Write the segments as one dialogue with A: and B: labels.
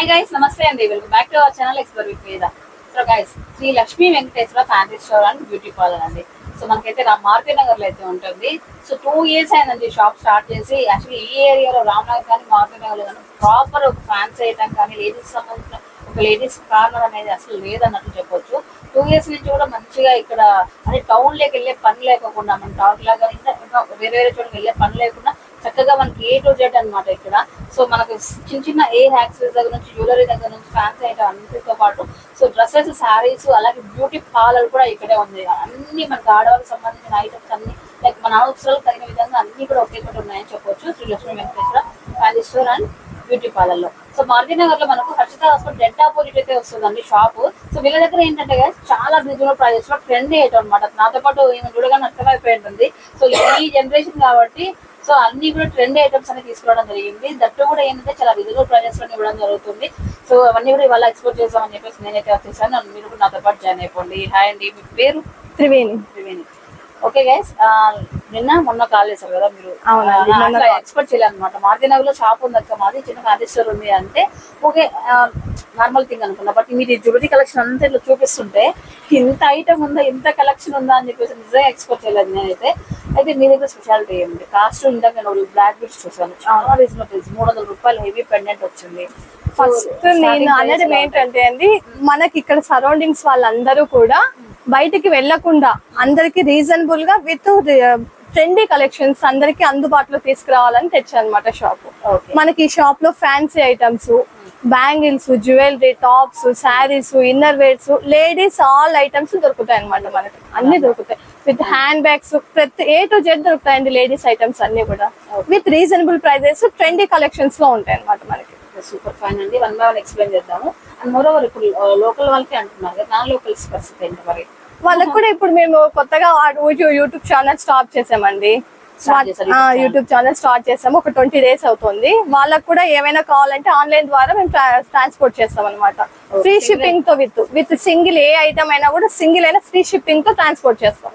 A: Hi guys, నమస్తే అండి. Welcome back to our channel explore with Veda. So guys, Shri Lakshmi Venkateswara fancy store and beauty parlour అండి. So మనకైతే మారుతి నగర్ లో అయితే ఉంటుంది. సో 2 years అయిందండి షాప్ స్టార్ట్ చేసి. యాక్చువల్లీ ఈ ఏరియాలో రామ్నగర్ కానీ మారుతి నగర్ కానీ ప్రాపర్ ఒక ఫ్యాన్సీ ఐటమ్ కానీ లేడీస్ సంబంధించిన ఒక లేడీస్ కార్నర్ అనేది అసలు లేదన్నట్టు చెప్పొచ్చు. 2 years నుంచి కూడా మంచిగా ఇక్కడ అంటే టౌన్ లోకి వెళ్ళే పని లేకుండా, మన టౌన్ లాగా ఇంకా వేరే వేరే చోటుకి వెళ్ళే పని లేకుండా చక్కగా మనకి A to Z అనమాట ఇక్కడ. సో మనకు చిన్న చిన్న ఎయిర్ యాక్సెసరీస్ దగ్గర నుంచి జ్యువెలరీ దగ్గర నుంచి ఫ్యాన్సీ ఐటమ్ అన్నిటితో పాటు సో డ్రెస్సెస్, శారీస్, అలాగే బ్యూటీ పార్లర్ కూడా ఇక్కడే ఉంది. అన్ని మనకి ఆడవాళ్ళకి సంబంధించిన ఐటమ్స్ అన్ని లైక్ మన అవసరాలు తగిన విధంగా అన్ని కూడా ఒకే చోట ఉన్నాయని చెప్పొచ్చు. Shri Lakshmi Venkateswara fancy store and beauty parlour లో. సో మారుతి నగర్ లో మనకు హర్షిత హాస్పిటల్ డెడ్ ఆపోజిట్ అయితే వస్తుందండి షాప్. సో వీళ్ళ దగ్గర ఏంటంటే చాలా రీజనబుల్ ప్రైజెస్ లో ట్రెండ్ ఐటమ్ అనమాట. నాతో పాటు ఏమి చూడగానే అర్థమైపోయి ఉంటుంది. సో ఈ జనరేషన్ కాబట్టి సో అన్ని కూడా ట్రెండ్ ఐటమ్స్ అనేది తీసుకోవడం జరిగింది. దట్టు కూడా ఏంటంటే చాలా రీజనబుల్ ప్రైజెస్ లో ఇవ్వడం జరుగుతుంది. సో అవన్నీ కూడా ఇవాళ ఎక్స్పోర్ట్ చేద్దామని చెప్పేసి నేనైతే వచ్చేసాను. మీరు కూడా నాతో పాటు జాయిన్ అయిపోండి. హాయ్ అండి, మీ పేరు? త్రివేణి. ఓకే గైస్, మొన్న కాల్ చేశారు కదా మీరు, ఎక్స్పెక్ట్ చేయలేదు అనమాట. మారుతి నగర్ లో షాప్ ఉంది అక్క, మాది చిన్న ఫ్యాన్సీ స్టోర్ ఉంది అంటే ఓకే నార్మల్ థింగ్ అనుకున్నా. బట్ మీరు జ్యువెలరీ కలెక్షన్ అంతా ఇట్లా చూపిస్తుంటే ఇంత ఐటమ్ ఉందా, ఇంత కలెక్షన్ ఉందా అని చెప్పేసి నిజంగా ఎక్స్పెక్ట్ చేయలేదు నేనైతే. అయితే మీ దగ్గర స్పెషాలిటీ ఏమిటి? కాస్ట్ ఇందాక నేను బ్లాక్ బీడ్స్ చూసాను, చాలా రీజనబుల్ ప్రైస్, 300 రూపాయలు హెవీ పెండెంట్ వచ్చింది.
B: ఫస్ట్ నేను అనేది ఏంటంటే అండి, మనకి ఇక్కడ సరౌండింగ్స్ వాళ్ళందరూ కూడా బయటికి వెళ్లకుండా అందరికి రీజనబుల్ గా విత్ ట్రెండీ కలెక్షన్స్ అందరికి అందుబాటులో తీసుకురావాలని తెచ్చానమాట షాప్. మనకి ఈ షాప్ లో fancy items, bangles, jewellery, tops, sarees, inner wears, ladies all items దొరుకుతాయి అనమాట. మనకి అన్ని దొరుకుతాయి విత్ హ్యాండ్ బ్యాగ్స్, ప్రతి A to Z దొరుకుతాయండి. లేడీస్ ఐటమ్స్ అన్ని కూడా with reasonable prices, trendy collections లో ఉంటాయి అనమాట మనకి.
A: సూపర్ ఫైన్ అండి. 1 by 1 ఎక్స్ప్లెయిన్ చేద్దాము. అండ్ మోరోవర్ ఇప్పుడు లోకల్ వాళ్ళకి అంటున్నారు కదా, నాన్ లోకల్స్ పరిస్థితి ఏంటి మరి?
B: వాళ్ళకి కూడా ఇప్పుడు మేము కొత్తగా యూట్యూబ్ ఛానల్ స్టార్ట్ చేసామండి. యూట్యూబ్ ఛానల్ స్టార్ట్ చేసాము, ఒక 20 days అవుతుంది. వాళ్ళకి కూడా ఏమైనా కావాలంటే ఆన్లైన్ ద్వారా మేము ట్రాన్స్పోర్ట్ చేస్తాం అనమాట. ఫ్రీ షిప్పింగ్ తో విత్ సింగిల్ ఏ ఐటమ్ అయినా కూడా సింగిల్ అయినా ఫ్రీ షిప్పింగ్ తో ట్రాన్స్పోర్ట్ చేస్తాం.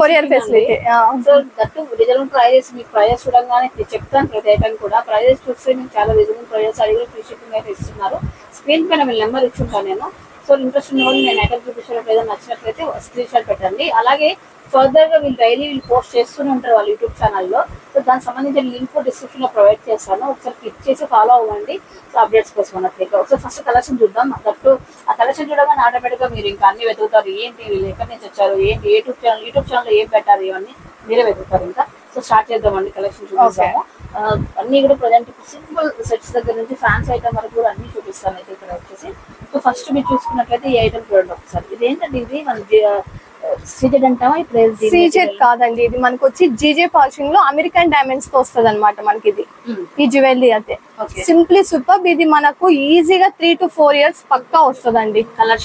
B: Courier facility.
A: So that reasonable prices. మీకు ప్రైజెస్ చూడగానే చెప్తాను, ప్రతి ఐటమ్ కూడా ప్రైజెస్ చూస్తే మీకు చాలా రీజనబుల్ ప్రైజెస్ అడిగి ఫ్రీ షిప్పింగ్ అయితే ఇస్తున్నారు. స్క్రీన్ పైన మీ నెంబర్ ఇచ్చుంటాను నేను. సో ఇంట్రెస్ట్ ఉన్న వాళ్ళు నేను ఐటమ్ చూపించినప్పుడు ఏదైనా నచ్చినట్లయితే స్క్రీన్ షాట్ పెట్టండి. అలాగే ఫర్దర్ గా డైలీ పోస్ట్ చేస్తూనే ఉంటారు వాళ్ళ యూట్యూబ్ ఛానల్లో. సో దానికి సంబంధించిన లింక్ డిస్క్రిప్షన్ లో ప్రొవైడ్ చేస్తాను, ఒకసారి క్లిక్ చేసి ఫాలో అవ్వండి. సో అప్డేట్స్ కోసం అన్నట్లయితే ఒకసారి ఫస్ట్ కలెక్షన్ చూద్దాం. దట్టు ఆ కలెక్షన్ చూడగానే ఆటోమేటిక్ గా మీరు ఇంకా అన్ని వెతుకుతారు. ఏంటి వీళ్ళు ఎక్కడి నుంచి వచ్చారు, ఏంటి యూట్యూబ్ ఛానల్ ఏం పెట్టారు, ఇవన్నీ మీరే వెతుకుతారు ఇంకా. సో స్టార్ట్ చేద్దామండి, కలెక్షన్ చూపిస్తాము. అన్ని కూడా ప్రజెంట్ సింపుల్ సెట్స్ దగ్గర నుంచి ఫ్యాన్సీ ఐటమ్ వరకు కూడా అన్ని చూపిస్తాను అయితే ఇక్కడ వచ్చేసి. సో ఫస్ట్ మీరు చూసుకున్నట్లయితే ఈ ఐటమ్ చూడండి ఒకసారి. ఇది ఏంటంటే ఇది మన సీజెడ్ అంటావా? ఇప్పుడు
B: సీజెడ్ కాదండి, ఇది మనకు వచ్చి జీజే పాలిషింగ్ లో అమెరికన్ డైమండ్స్ తో వస్తుంది అనమాట మనకి. ఇది ఈ జ్యువెలరీ అయితే సింప్లీ సూపర్. ఇది మనకు ఈజీగా 3 to 4 years పక్కా వస్తుందండి.
A: కలర్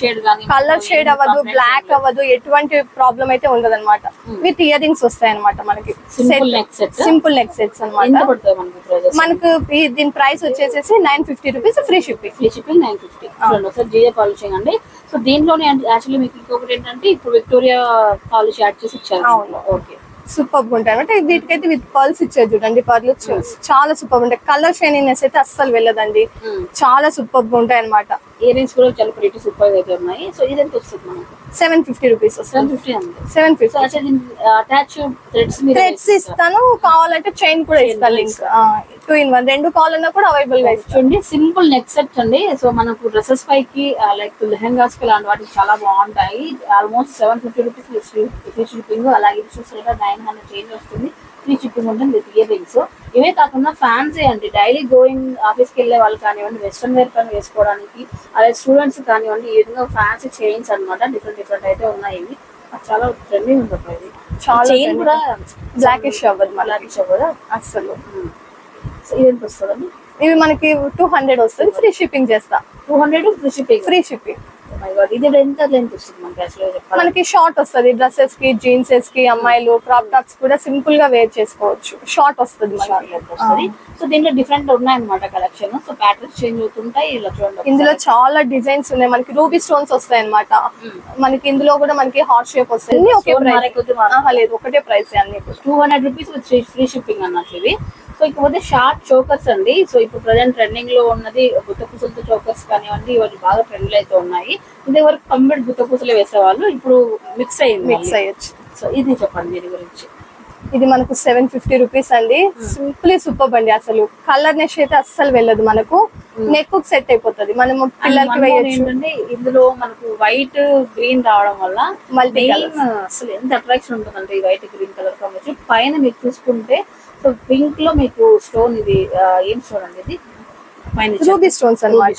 A: షేడ్
B: అవ్వదు, బ్లాక్ అవ్వదు, ఎటువంటి ప్రాబ్లం అయితే ఉండదు అనమాట. విత్ ఇయర్ రింగ్స్ వస్తాయి అనమాట మనకి. సింపుల్ నెక్ సెట్స్ అనమాట. మనకు దీని ప్రైస్ వచ్చేసేసి 950 rupees, free shipping
A: 950. GJ polishing అండి. సో దీంట్లోనే యాక్చువల్లీ మీకు ఇంకొకటి ఏంటంటే ఇప్పుడు విక్టోరియా పాలిష్ యాడ్ చేసి ఇచ్చారు. ఓకే,
B: సూపర్ ఉంటాయి అనమాట. వీటికైతే విత్ పర్ల్స్ ఇచ్చారు చూడండి. పర్ల్స్ చాలా సూపర్ ఉంటాయి. కలర్ షైనింగ్నెస్ అయితే అస్సలు వెళ్ళదండి, చాలా సూపర్ ఉంటాయి అనమాట.
A: ఇయర్ రింగ్స్ కూడా చాలా ప్రిటీ సూపర్ అయితే ఉన్నాయి. సో ఇది ఎంత వస్తుంది మనకు?
B: 750 రూపీస్.
A: 750. అటాచ్
B: థ్రెడ్స్ ఇస్తాను, కావాలంటే చైన్ కూడా ఇస్తాను. లింక్ 2 in 1 రెండు కావాలన్నా కూడా అవైలబుల్ గా
A: ఇస్తుంది. సింపుల్ నెక్ సెట్ అండి. సో మనకు డ్రెస్సెస్ పైకి లైక్ లెహెంగాస్ కి లాంటి వాటికి చాలా బాగుంటాయి. Almost 750 rupees free shipping. అలాగే చూస్తే 900 చేంజ్ వస్తుంది, ఫ్రీ షిప్పింగ్ ఉంటుంది విత్ ఇయర్ రింగ్స్. ఇవే కాకుండా ఫ్యాన్సీ అండి, డైలీ గోయింగ్ ఆఫీస్కి వెళ్ళే వాళ్ళు కానివ్వండి, వెస్ట్రన్ వేర్ పని వేసుకోవడానికి, అలాగే స్టూడెంట్స్ కానివ్వండి, ఈ విధంగా ఫ్యాన్సీ చైన్స్ అనమాట. డిఫరెంట్ అయితే ఉన్నాయి. ఇవి చాలా ట్రెండింగ్ ఉంటుంది. ఇది చాలా చైన్ కూడా
B: బ్లాకిష్ అవ్వదు అసలు.
A: సో ఇది ఎంత వస్తుందండి?
B: ఇవి మనకి 200 వస్తుంది, ఫ్రీ షిప్పింగ్ చేస్తా.
A: 200 ఫ్రీ షిప్పింగ్. ఇది ఎంత లెంత్ వస్తుంది మనకి అసలు చెప్పాలి?
B: మనకి షార్ట్ వస్తుంది, డ్రెస్సెస్ కి, జీన్సెస్ కి, అమ్మాయిలు క్రాప్ టాప్స్ కూడా సింపుల్ గా వేర్ చేసుకోవచ్చు. షార్ట్ వస్తుంది
A: వస్తుంది. సో దీంట్లో డిఫరెంట్ ఉన్నాయన్నమాట కలెక్షన్. సో ప్యాటర్న్స్ చేంజ్ అవుతుంటాయి. ఇలా చూడండి,
B: ఇందులో చాలా డిజైన్స్ ఉన్నాయి. మనకి రూబీ స్టోన్స్ వస్తాయి అనమాట. మనకి ఇందులో కూడా మనకి హార్ట్ షేప్ వస్తాయి. అన్ని ఒకే ప్రైస్ లేదు, ఒకటే ప్రైస్ అన్ని
A: 200 రూపీస్ ఫ్రీ షిప్పింగ్ అన్నట్టు ఇవి. సో ఇకపోతే షార్ట్ చోకర్స్ అండి. సో ఇప్పుడు ప్రజెంట్ ట్రెండింగ్ లో ఉన్నది గుత్తపూసలతో చోకర్స్ కానివ్వండి, ఇవన్నీ బాగా ట్రెండ్ లో అయితే ఉన్నాయి. ఇది వరకు కంప్లీట్ గుత్తపూసలే వేసేవాళ్ళు, ఇప్పుడు మిక్స్ అయ్యొచ్చు. సో ఇది చెప్పండి దీని గురించి.
B: ఇది మనకు 750 రూపీస్ అండి. సింప్లీ సూపర్ అండి. అసలు కలర్ నెష్ అయితే అస్సలు వెళ్ళదు, మనకు నెక్ సెట్ అయిపోతుంది. మనం పిల్లలకి వేయొచ్చు.
A: ఇందులో మనకు వైట్ గ్రీన్ రావడం వల్ల అసలు ఎంత అట్రాక్షన్ ఉంటుందంటే ఈ వైట్ గ్రీన్ కలర్ కాంబినేషన్. పైన మీరు చూసుకుంటే సో పింక్ లో మీకు స్టోన్, ఇది ఏం స్టోన్ అండి? ఇది
B: రూబీ స్టోన్స్ అన్నమాట.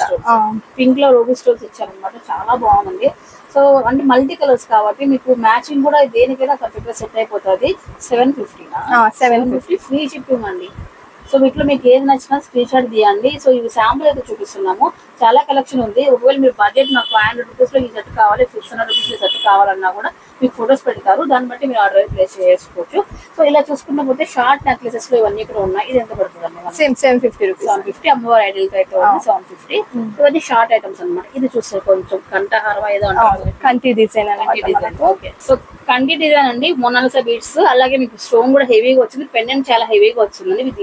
A: పింక్ లో రూబీ స్టోన్స్ ఇచ్చారనమాట, చాలా బాగుంది. సో అంటే మల్టీ కలర్స్ కాబట్టి మీకు మ్యాచింగ్ కూడా దేనికైనా పర్ఫెక్ట్ గా సెట్ అయిపోతుంది. 750 ఫ్రీ షిప్పింగ్ అండి. సో వీటిలో మీకు ఏది నచ్చినా స్క్రీన్ షాట్ తీయండి. సో ఇవి శాంపుల్ అయితే చూపిస్తున్నాము, చాలా కలెక్షన్ ఉంది. ఒకవేళ మీరు బడ్జెట్ నాకు 500 రూపీస్ లో ఈ సెట్ కావాలి, 600 రూపీస్ ఈ సెట్ కావాలన్నా కూడా మీకు ఫొటోస్ పెడతారు, దాన్ని బట్టి మీరు ఆర్డర్ ప్లేస్ చేసుకోవచ్చు. సో ఇలా చూసుకున్న పోతే షార్ట్ నెక్లెసెస్ లో ఇవన్నీ కూడా ఉన్నాయి. ఇది ఎంత పడుతుంది?
B: Same 750 rupees.
A: 750 అమ్మవారి ఐడియల్ తో అయితే ఉంది 750. ఇవన్నీ షార్ట్ ఐటమ్స్ అనమాట. ఇది చూస్తే కొంచెం కంఠహారం ఏదో అంటారు,
B: కంటి డిజైన్.
A: ఓకే. సో కంటి డిజైన్ అండి, మొనాలిసా బీడ్స్. అలాగే మీకు స్టోన్ కూడా హెవీగా వచ్చింది, పెండెంట్ చాలా హెవీగా వచ్చింది. విత్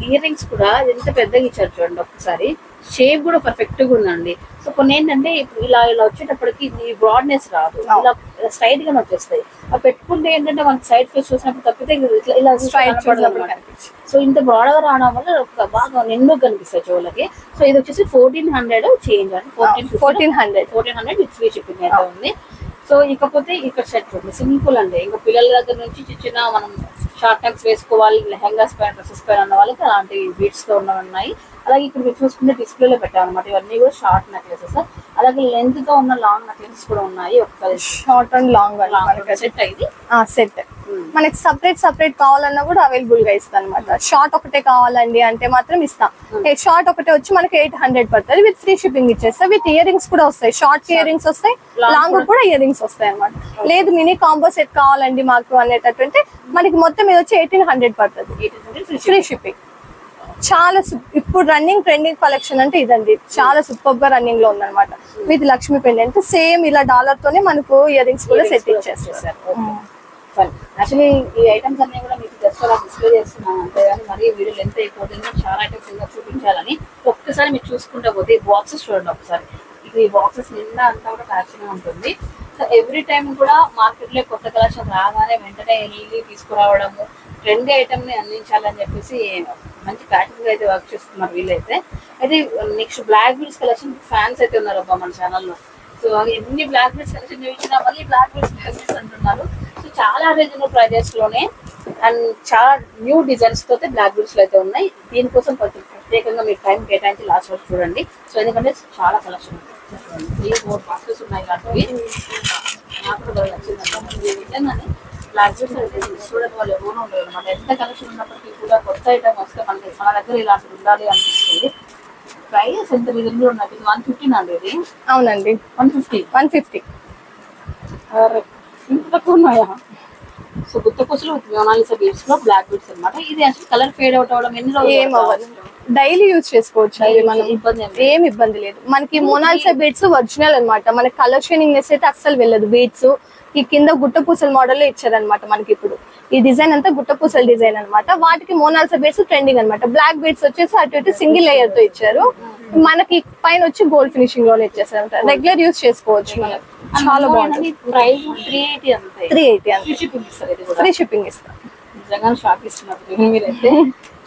A: ఇయర్ రింగ్స్ కూడా ఎంత పెద్దగా ఇచ్చారు చూడండి ఒకసారి. షేప్ కూడా పర్ఫెక్ట్ గా ఉందండి. సో కొన్ని ఏంటంటే ఇప్పుడు ఇలా వచ్చేటప్పటికి ఈ బ్రాడ్నెస్ రాదు, ఇలా స్ట్రైట్ గానే వచ్చేస్తాయి. అవి పెట్టుకుంటే ఏంటంటే మనకి సైడ్ ఫేస్ చూసినప్పుడు తప్పితే ఇలా సో ఇంత బ్రాడ్ గా రావడం వల్ల బాగా నిండుగా కనిపిస్తాయి చెవులకి. సో ఇది వచ్చేసి 1400 చేంజ్ అండి. 1400 విత్ ఫ్రీ షిప్పింగ్ అయితే ఉంది. సో ఇకపోతే ఇక్కడ సెట్ చూడండి, సింపుల్ అండి. ఇంకా పిల్లల దగ్గర నుంచి చిన్న మనం షార్ట్ నెక్స్ వేసుకోవాలి, లెహంగాస్ పైన, డ్రెస్సెస్ పైన ఉన్న వాళ్ళకి అలాంటి బీట్స్ తో ఉన్నాయి. అలాగే ఇక్కడ మీరు చూసుకుంటే డిస్ప్లేలో పెట్టామన్నమాట. ఇవన్నీ కూడా షార్ట్ నెక్లెసెస్. అలాగే లెంత్ తో ఉన్న లాంగ్ నెక్లెసెస్ కూడా ఉన్నాయి. ఒక
B: షార్ట్ అండ్ లాంగ్
A: సెట్ అయింది.
B: సెట్ మనకి సపరేట్ కావాలన్నా కూడా అవైలబుల్ గా ఇస్తాం అనమాట. షార్ట్ ఒకటే కావాలండి అంటే మాత్రం ఇస్తాం. షార్ట్ ఒకటే వచ్చి మనకి 800 పడుతుంది, విత్ ఫ్రీ షిప్పింగ్ ఇచ్చేస్తాం. విత్ ఇయర్ రింగ్స్ కూడా వస్తాయి, షార్ట్ ఇయర్ రింగ్స్ వస్తాయి, లాంగ్ కూడా ఇయర్ రింగ్స్ వస్తాయి అనమాట. లేదు మినీ కాంబో సెట్ కావాలండి మాకు అనేటట్టుంటే మనకి మొత్తం ఇది వచ్చి 1800 పడుతుంది, ఫ్రీ షిప్పింగ్. చాలా ఇప్పుడు రన్నింగ్ ట్రెండింగ్ కలెక్షన్ అంటే ఇదండి, చాలా సూపర్ గా రన్నింగ్ లో ఉందన్నమాట. విత్ లక్ష్మీ పెండెంట్ సేమ్ ఇలా డాలర్ తోనే మనకు ఇయర్ రింగ్స్ కూడా సెట్ ఇచ్చేస్తారు.
A: యాక్చువల్లీ ఈ ఐటమ్స్ అన్ని కూడా మీకు జస్ట్ అలా డిస్ప్లే చేస్తున్నాను అంతే, కానీ మరీ వీడియో లెంత్ అయిపోతుంది. చాలా ఐటమ్స్ ఇంకా చూపించాలని ఒక్కసారి మీరు చూసుకుంటా పోతే ఈ బాక్సెస్ చూడండి ఒకసారి. ఇది ఈ బాక్సెస్ నిండా అంతా కూడా ప్యాకింగ్ ఉంటుంది. సో ఎవ్రీ టైం కూడా మార్కెట్ లో కొత్త కలెక్షన్ రాగానే వెంటనే వెళ్ళి తీసుకురావడము, ట్రెండీ ఐటమ్ ని అందించాలని చెప్పేసి మంచి ప్యాకింగ్ అయితే వర్క్ చేస్తున్నారు వీళ్ళైతే. అయితే next black beads collection fans అయితే ఉన్నారు అబ్బా మన ఛానల్లో. సో ఎన్ని బ్లాక్ బీడ్స్ కలెక్షన్ చూపించినా మళ్ళీ బ్లాక్ బీడ్స్ అంటున్నారు. సో చాలా రీజనబుల్ ప్రైజెస్ లోనే అండ్ చాలా న్యూ డిజైన్స్ తో బ్లాక్ బీడ్స్ లో అయితే ఉన్నాయి. దీనికోసం కొంచెం ప్రత్యేకంగా మీరు టైం కేటాయించి లాస్ట్ వరకు చూడండి. సో ఎందుకంటే చాలా కలెక్షన్ 3-4 బాక్సెస్ ఉన్నాయి కాబట్టి నాకు కూడా నచ్చిందంటే నిజంగానే బ్లాక్ బీడ్స్ అయితే చూడడం వాళ్ళు ఎవరు ఉండదు అనమాట. ఎంత కలెక్షన్ ఉన్నప్పటికీ కూడా కొత్త ఐటమ్ వస్తే మనకి మన దగ్గర ఇలాంటివి ఉండాలి అనిపిస్తుంది. ప్రైస్ ఎంత రీజనబుల్ ఉన్నది. 150 అండి ఇది.
B: అవునండి 150
A: ఇంత తక్కువ ఉన్నాయా? సో గుత్తపూసలు మొనాలిసా బీడ్స్ లో బ్లాక్ బీడ్స్ అనమాట. ఇది అసలు కలర్ ఫేడ్ అవుట్ అవడం ఎన్ని రోజులు
B: డైలీ యూజ్ చేసుకోవచ్చు. ఏం ఇబ్బంది లేదు. మనకి మొనాలిసా బీడ్స్ ఒరిజినల్ అనమాట. మనకి కలర్ షైనింగ్నెస్ అయితే అస్సలు వెళ్ళదు. బీడ్స్ ఈ కింద గుట్టపూసల మోడల్ లో ఇచ్చారనమాట. మనకి ఇప్పుడు ఈ డిజైన్ అంతా గుట్టపూసల డిజైన్ అనమాట. వాటికి మొనాలిసా బీడ్స్ ట్రెండింగ్ అనమాట. బ్లాక్ బీడ్స్ వచ్చేసి అటు ఇటు సింగిల్ లేయర్ తో ఇచ్చారు. మనకి పైన వచ్చి గోల్డ్ ఫినిషింగ్ లోనే ఇచ్చేసారు అనమాట. రెగ్యులర్ యూజ్ చేసుకోవచ్చు. మనకి చాలా బాగుంటుంది.
A: ప్రైస్ 380
B: ఫ్రీ షిప్పింగ్ ఇస్తాం.
A: నిజంగా షాక్ ఇస్తున్నారు మీరైతే.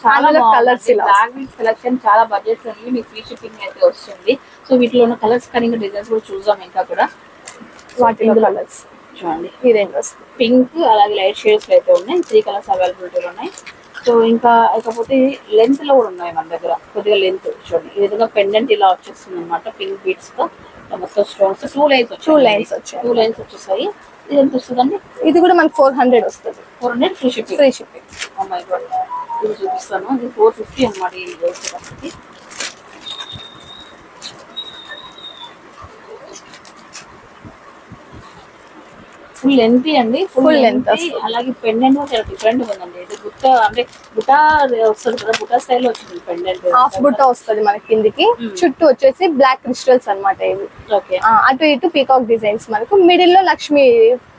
A: చాలా కలర్స్ బ్లాక్ బీడ్స్ కలెక్షన్ చాలా బడ్జెట్ ఫ్రెండ్లీ, మీకు ఫ్రీ షిప్పింగ్ అయితే వస్తుంది. సో వీటిలో ఉన్న కలర్స్ కానీ డిజైన్స్ కూడా చూద్దాం. ఇంకా కూడా
B: వాటిలో కలర్స్
A: చూడండి.
B: ఈ రెండు వస్తుంది,
A: పింక్ అలాగే లైట్ షేడ్స్ అయితే ఉన్నాయి. 3 కలర్స్ అవైలబిలిటీ ఉన్నాయి. సో ఇంకా ఇకపోతే లెంత్ లో కూడా ఉన్నాయి మన దగ్గర. కొద్దిగా లెంత్ చూడండి, ఈ విధంగా పెండెంట్ ఇలా వచ్చేస్తుంది అనమాట. పింక్ బీడ్స్ తో మొత్తం స్టోన్స్ 2 లైన్స్ వచ్చేసాయి. ఇది ఎంత వస్తుందండి?
B: ఇది కూడా మనకి 400 వస్తుంది.
A: 400 free shipping. Oh my God, ఇది చూపిస్తాను. ఇది 450 అన్నమాట. ఈ వచ్చేటప్పటికి ఫుల్ లెంత్ అండి,
B: Full length
A: లెంత్. అలాగే పెండెంట్ కూడా చాలా డిఫరెంట్ ఉందండి. ఇది బుట్ట అంటే బుట్ట వస్తుంది కదా, బుట్ట స్టైల్ వచ్చింది పెండెంట్.
B: హాఫ్ బుట్ట వస్తుంది మనకి కిందికి, చుట్టూ వచ్చేసి బ్లాక్ క్రిస్టల్స్ అన్నమాట ఇవి.
A: ఓకే.
B: అటు ఇటు పీకాక్ డిజైన్స్, మనకు మిడిల్ లో లక్ష్మి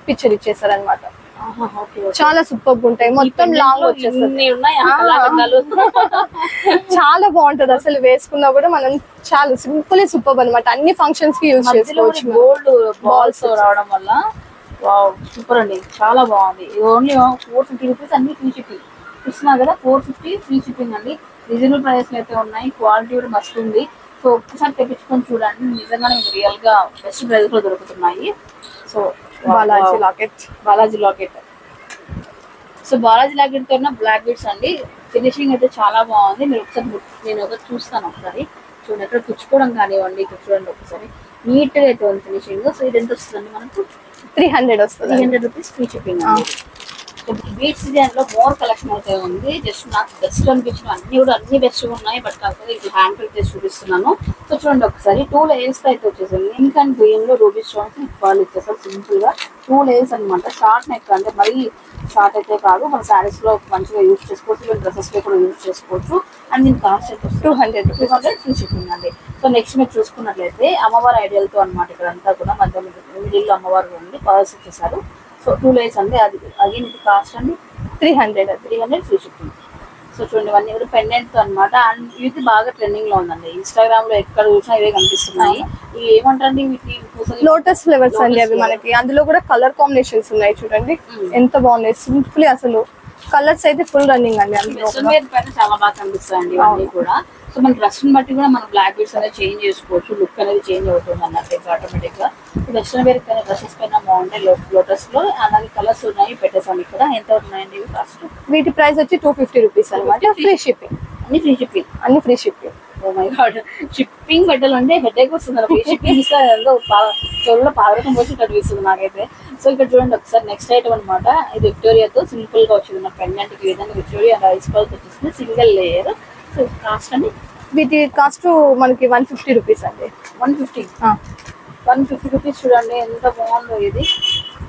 B: పిక్చర్ ఇచ్చేసారు అనమాట. చాలా సూపర్ ఉంటాయి, మొత్తం లాంగ్ వచ్చేస్తుంది. చాలా బాగుంటది అసలు, వేసుకున్నా కూడా మనం చాలా సింపుల్ సూపర్ అనమాట. అన్ని ఫంక్షన్స్ కి యూజ్ చేసుకోవచ్చు.
A: గోల్డ్ బాల్స్ రావడం వల్ల సూపర్ అండి, చాలా బాగుంది. ఇది ఓన్లీ 450 రూపీస్, అన్ని ఫ్రీ షిప్పింగ్ ఇస్తున్నా కదా. 450 ఫ్రీ షిప్పింగ్ అండి. రీజనబుల్ ప్రైస్ అయితే ఉన్నాయి, క్వాలిటీ కూడా మస్తు ఉంది. సో ఒక్కసారి తెప్పించుకొని చూడండి, నిజంగానే మీకు రియల్ గా బెస్ట్ ప్రైస్ లో దొరుకుతున్నాయి. So
B: Balaji locket.
A: So Balaji locket తో బ్లాక్ బీడ్స్ అండి. ఫినిషింగ్ అయితే చాలా బాగుంది. మీరు ఒకసారి నేను ఒకటి చూస్తాను, ఒకసారి చూడండి. ఎక్కడ పుచ్చుకోవడం కానివ్వండి, ఇక్కడ చూడండి ఒకసారి నీట్ గా అయితే ఉంది ఫినిషింగ్. సో ఇది ఎంత వస్తుందండి మనకు?
B: 300 వస్తుంది.
A: 300 rupees free shipping. Beads design లో మోర్ కలెక్షన్ అయితే ఉంది. జస్ట్ నాకు బెస్ట్ అనిపించిన అన్ని కూడా అన్ని బెస్ట్ ఉన్నాయి. బట్ కాకపోతే ఇది హ్యాండ్ ప్రింట్ చేసి చూపిస్తున్నాను. సో చూడండి ఒకసారి 2 లేయర్స్ అయితే వచ్చేసారు. లింక్ అండ్ గ్రీన్ లో రూబీ స్టోన్స్ వాళ్ళు ఇచ్చేసారు సింపుల్ గా. 2 లేయర్స్ అనమాట. షార్ట్ నెక్ అంటే మరీ షార్ట్ అయితే కాదు, మన శారీస్ లో మంచిగా యూజ్ చేసుకోవచ్చు, మన డ్రెస్సెస్ లో కూడా యూజ్ చేసుకోవచ్చు. అండ్ దీని కాస్ట్ అయితే 200 ఫ్రీ షిప్పింగ్ అండి. సో నెక్స్ట్ మీరు చూసుకున్నట్లయితే అమ్మవారి ఐడియల్ తో అనమాట. ఇక్కడ అంతా కూడా మధ్య మిడిల్ లో అమ్మవారు ఉంది, పర్స్ ఇచ్చేసారు. సో 2 లేయర్స్ అండి. అది అగైన్ ఇది కాస్ట్ అండి 300 ఫ్రీ షిప్పింగ్. సో చూడండి ఇవన్నీ కూడా పెండెంట్ అనమాట. అండ్ ఇది బాగా ట్రెండింగ్ లో ఉందండి. ఇన్స్టాగ్రామ్ లో ఎక్కడ చూసినా ఇవే కనిపిస్తున్నాయి. ఇవి ఏమంటారండి వీటిని?
B: లోటస్ ఫ్లేవర్స్ అండి అవి మనకి. అందులో కూడా కలర్ కాంబినేషన్స్ ఉన్నాయి చూడండి, ఎంత బాగున్నాయి. సింపుల్ అసలు కలర్స్ అయితే ఫుల్ రన్నింగ్ అండి. అందులో
A: చాలా బాగా కనిపిస్తాయండి ఇవన్నీ కూడా. సో మన డ్రెస్ ని బట్టి కూడా మనం బ్లాక్ బీడ్స్ అనేది చేంజ్ చేసుకోవచ్చు, లుక్ అనేది చేంజ్ అవుతుంది అన్నట్టు ఆటోమేటిక్ గా. వెస్ట్రన్ వేర్ పైన డ్రెస్సెస్ పైన బాగుంటాయి లోటస్ లో. అలాగే కలర్స్ ఉన్నాయి, పెట్టేసాం ఇక్కడ. ఎంత ఉన్నాయండి ఇవి కాస్ట్?
B: వీటి ప్రైస్ వచ్చి 250 రూపీస్ అనమాట. ఫ్రీ షిప్పింగ్, అన్ని free shipping.
A: Oh my god, shipping పెట్టాలంటే హెడేక్ వస్తుంది. ఫ్రీ షిప్పింగ్ ఇస్తే చెవుల్లో పాదరకం వచ్చి కనిపిస్తుంది నాకైతే. సో ఇక్కడ చూడండి ఒకసారి నెక్స్ట్ ఐటమ్ అనమాట. ఇది విక్టోరియాతో సింపుల్ గా వచ్చింది మన పెండెంట్ కి. విధంగా విక్టోరియా రైస్ పల్స్ వచ్చేసింది, సింగిల్ లేయర్. సో కాస్ట్ అండి?
B: వీటి కాస్ట్ మనకి 150 రూపీస్ అండి.
A: 150 రూపీస్. చూడండి ఎంత బాగుందో ఇది.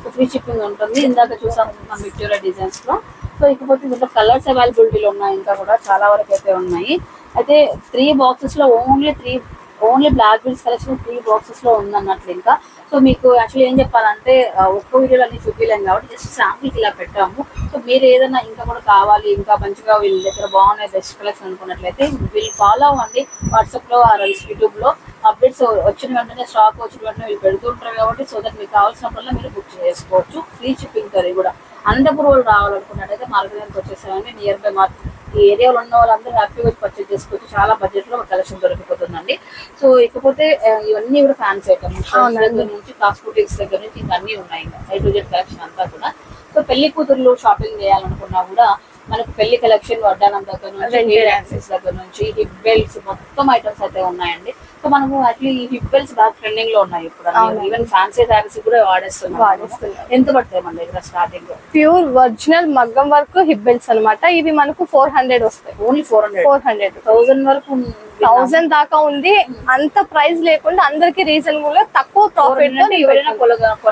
A: సో ఫ్రీ షిప్పింగ్ ఉంటుంది. ఇందాక చూసాము మన విక్టోరియా డిజైన్స్ లో. సో ఇకపోతే దీంట్లో కలర్స్ అవైలబిలిటీలో ఉన్నాయి, ఇంకా కూడా చాలా వరకు అయితే ఉన్నాయి. అయితే 3 బాక్సెస్ లో only black beads collection 3 boxes లో ఉందన్నట్లు. ఇంకా సో మీకు యాక్చువల్లీ ఏం చెప్పాలంటే ఒక్క వీడియోలో అన్ని చూపించలేము కాబట్టి జస్ట్ శాంపుల్కి ఇలా పెట్టాము. సో మీరు ఏదైనా ఇంకా కూడా కావాలి, ఇంకా మంచిగా వీళ్ళ దగ్గర బాగున్నాయి బెస్ట్ కలెక్షన్ అనుకున్నట్లయితే వీళ్ళు ఫాలో అవ్వండి. వాట్సాప్ లో యూట్యూబ్ లో అప్డేట్స్ వచ్చిన వెంటనే, స్టాక్ వచ్చిన వెంటనే వీళ్ళు పెడుతుంటారు కాబట్టి సో దట్ మీకు కావాల్సినప్పుడల్లా మీరు బుక్ చేసుకోవచ్చు. ఫ్రీ షిప్పింగ్ తో కూడా. అనంతపురం వాళ్ళు రావాలనుకున్నట్టయితే మార్కెట్కి వచ్చేసామండి. నియర్ బై మార్కెట్ ఈ ఏరియాలో ఉన్న వాళ్ళందరూ హ్యాపీగా పర్చేజ్ చేసుకోవచ్చు. చాలా బడ్జెట్ లో కలెక్షన్ దొరికిపోతుందండి. సో ఇకపోతే ఇవన్నీ కూడా ఫ్యాన్సీ ఐటమ్స్ దగ్గర నుంచి కాస్మెటిక్స్ దగ్గర నుంచి ఇంకా అన్ని ఉన్నాయి. A to Z కలెక్షన్ అంతా కూడా. సో పెళ్లి కూతుర్లు షాపింగ్ చేయాలనుకున్నా కూడా మనకు పెళ్లి కలెక్షన్ వడ్డానం దగ్గర నుంచి, హెయిర్ యాక్సెస్ దగ్గర నుంచి, హిప్ బెల్ట్స్ మొత్తం ఐటమ్స్ అయితే ఉన్నాయండి. సో మనము యాక్చువల్లీ ఈ హిప్ బెల్ట్స్ బాగా ట్రెండింగ్ లో ఉన్నాయి ఇప్పుడు. ఈవెన్ ఫ్యాన్సీ శారీస్ కూడా వాడేస్తున్నాం. ఎంత పడతాయి మన దగ్గర స్టార్టింగ్?
B: ప్యూర్ ఒరిజినల్ మగ్గం వర్క్ హిప్ బెల్ట్స్ అనమాట. ఇవి మనకు 400 వస్తాయి.
A: ఓన్లీ 400. 1000 వరకు
B: 1000 దాకా ఉంది. అంత ప్రైస్ లేకుండా అందరికి రీజనబుల్ గా తక్కువ ప్రాఫిట్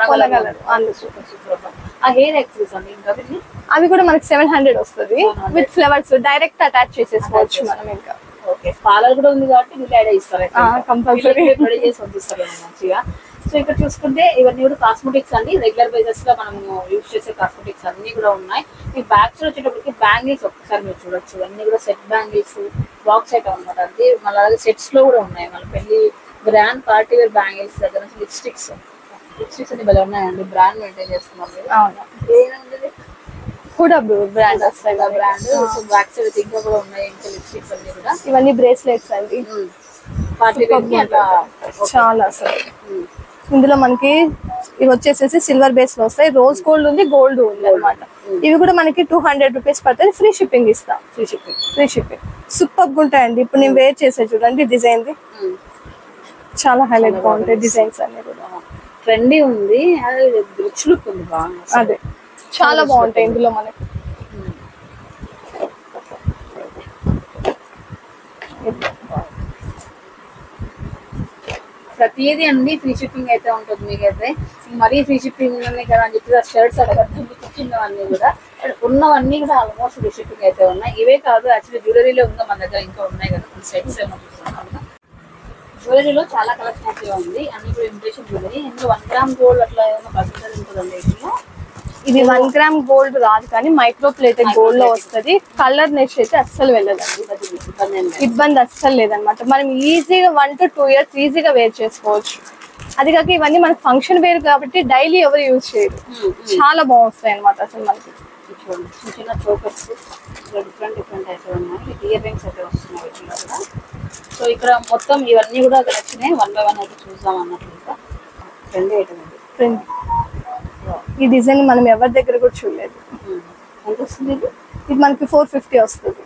B: కొనగలరు.
A: ఆ హెయిర్ యాక్సెస్ అండి ఇంకా
B: అవి కూడా మనకి 700 వస్తుంది. విత్ ఫ్లవర్స్ డైరెక్ట్ అటాచ్ చేసేసుకోవచ్చు మనం. ఇంకా
A: ఓకే, పార్లర్ కూడా ఉంది కాబట్టి వీళ్ళు ఐడియా ఇస్తారు,
B: కంపల్సరీ
A: రెడీ చేసి పంపిస్తారు మంచిగా. సో ఇక్కడ చూసుకుంటే ఇవన్నీ కూడా కాస్మెటిక్స్ అండి. రెగ్యులర్ బేసిస్ లో మనం యూజ్ చేసే కాస్మెటిక్స్ అన్ని కూడా ఉన్నాయి. ఈ బ్యాగ్స్ వచ్చేటప్పటికి బ్యాంగిల్స్ ఒక్కసారి మీరు చూడొచ్చు. అన్ని కూడా సెట్ బ్యాంగిల్స్, బాక్స్ ఐటమ్ అనమాట. అది మళ్ళీ అలాగే సెట్స్ లో కూడా ఉన్నాయి. మన పెళ్లి గ్రాండ్ పార్టీ వేర్ బ్యాంగిల్స్ దగ్గర నుంచి లిప్స్టిక్స్ అన్ని భలే ఉన్నాయండి. బ్రాండ్ మెయింటైన్ చేస్తున్నాం
B: కూడా బ్రాండ్ వస్తాయి.
A: బ్రాండ్ సో బ్యాక్ సైడ్ ఇంకా కూడా ఉన్నాయి. ఇంకా లిప్స్టిక్స్ అన్ని కూడా.
B: ఇవన్నీ బ్రేస్లెట్స్ అండి.
A: పార్టీ వేర్ అట్లా
B: చాలా అసలు. ఇందులో మనకి ఇవి వచ్చేసేసి సిల్వర్ బేస్ లో వస్తాయి. రోజ్ గోల్డ్ ఉంది, గోల్డ్ ఉంది అనమాట. ఇవి కూడా మనకి 200 రూపీస్ పడుతుంది. ఫ్రీ షిప్పింగ్ ఇస్తాం. ఫ్రీ షిప్పింగ్ సూపర్ ఉంటాయండి. ఇప్పుడు నేను వేర్ చేసే చూడండి డిజైన్ ది చాలా హైలైట్ గా ఉంటాయి. డిజైన్స్ అన్ని కూడా
A: ట్రెండీ ఉంది, రిచ్ లుక్ ఉంది బాగా.
B: అదే చాలా బాగుంటాయి ఇందులో మనకి.
A: ప్రతిదీ అండి ఫ్రీ షిప్పింగ్ అయితే ఉంటుంది మీకైతే. మరీ ఫ్రీ షిప్పింగ్ ఉన్నాయి కదా అని చెప్పి షర్ట్స్ అడగద్దు, కూర్చున్నవన్నీ కూడా ఉన్నవన్నీ కూడా ఆల్మోస్ట్ ఫ్రీ షిప్పింగ్ అయితే ఉన్నాయి. ఇవే కాదు యాక్చువల్లీ జ్యువెలరీలో ఉందా మన దగ్గర ఇంకా ఉన్నాయి కదా సెట్స్ ఏమో చూస్తున్నాం కదా. జ్యువెలరీలో చాలా కలెక్షన్ అయితే ఉంది, అన్ని కూడా ఇమిటేషన్ జ్యువెలరీ. ఇందులో 1 గ్రామ్ గోల్డ్ అట్లా ఏమైనా పర్సెంటేజ్ ఉంటుందండి వీటిలో.
B: ఇది 1 గ్రామ్ గోల్డ్ రాదు కానీ మైక్రో ప్లేటెడ్ గోల్డ్ లో వస్తుంది. కలర్ నెక్స్ట్ అయితే అస్సలు వెళ్ళదండి, ఇబ్బంది అస్సలు లేదనమాట. మనం ఈజీగా 1 to 2 years ఈజీగా వేర్ చేసుకోవచ్చు. అది కాక ఇవన్నీ మనకి ఫంక్షన్ వేర్ కాబట్టి డైలీ ఎవరు యూజ్ చేయరు, చాలా బాగుంటాయి అనమాట. అసలు మనకి
A: చూడండి చిన్న చిన్న చోకర్స్ డిఫరెంట్ అయితే ఉన్నాయి. ఇయర్ రింగ్స్ అయితే వస్తున్నాయి వీటిలో కూడా. సో ఇక్కడ మొత్తం ఇవన్నీ కూడా కలెక్షన్ 1 by 1 అయితే చూద్దాం అన్నట్లు. ఇంకా ట్రెండ్ ఐటమ్ ఉంది.
B: ట్రెండ్ ఈ డిజైన్ మనం ఎవరి దగ్గర కూడా చూడలేదు.
A: ఎంత వస్తుంది ఇది?
B: ఇది మనకి 450 వస్తుంది